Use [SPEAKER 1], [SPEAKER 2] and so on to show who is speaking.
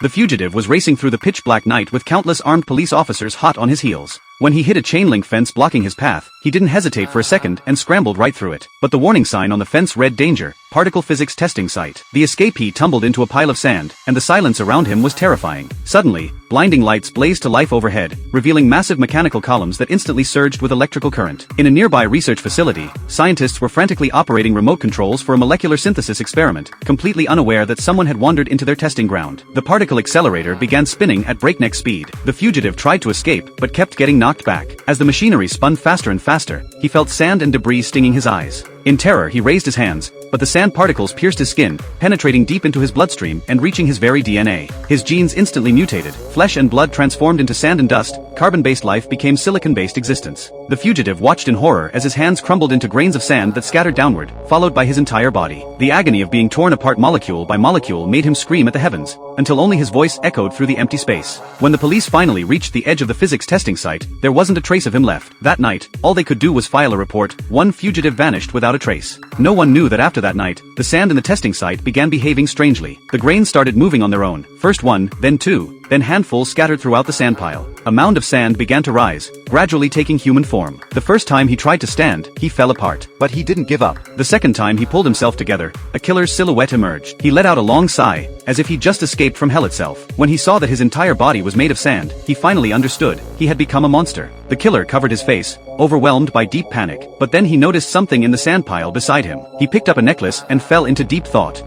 [SPEAKER 1] The fugitive was racing through the pitch-black night with countless armed police officers hot on his heels. When he hit a chain-link fence blocking his path, he didn't hesitate for a second and scrambled right through it. But the warning sign on the fence read danger, particle physics testing site. The escapee tumbled into a pile of sand, and the silence around him was terrifying. Suddenly, blinding lights blazed to life overhead, revealing massive mechanical columns that instantly surged with electrical current. In a nearby research facility, scientists were frantically operating remote controls for a molecular synthesis experiment, completely unaware that someone had wandered into their testing ground. The particle accelerator began spinning at breakneck speed. The fugitive tried to escape, but kept getting knocked back. As the machinery spun faster and faster, he felt sand and debris stinging his eyes. In terror, he raised his hands, but the sand particles pierced his skin, penetrating deep into his bloodstream and reaching his very DNA. His genes instantly mutated, flesh and blood transformed into sand and dust, carbon-based life became silicon-based existence. The fugitive watched in horror as his hands crumbled into grains of sand that scattered downward, followed by his entire body. The agony of being torn apart molecule by molecule made him scream at the heavens, until only his voice echoed through the empty space. When the police finally reached the edge of the physics testing site, there wasn't a trace of him left. That night, all they could do was file a report. One fugitive vanished without a trace. No one knew that after that night, the sand in the testing site began behaving strangely. The grains started moving on their own, first one, then two, then handfuls scattered throughout the sand pile. A mound of sand began to rise, gradually taking human form. The first time he tried to stand, he fell apart. But he didn't give up. The second time he pulled himself together, a killer's silhouette emerged. He let out a long sigh, as if he just escaped from hell itself. When he saw that his entire body was made of sand, he finally understood. He had become a monster. The killer covered his face, overwhelmed by deep panic. But then he noticed something in the sand pile beside him. He picked up a necklace and fell into deep thought.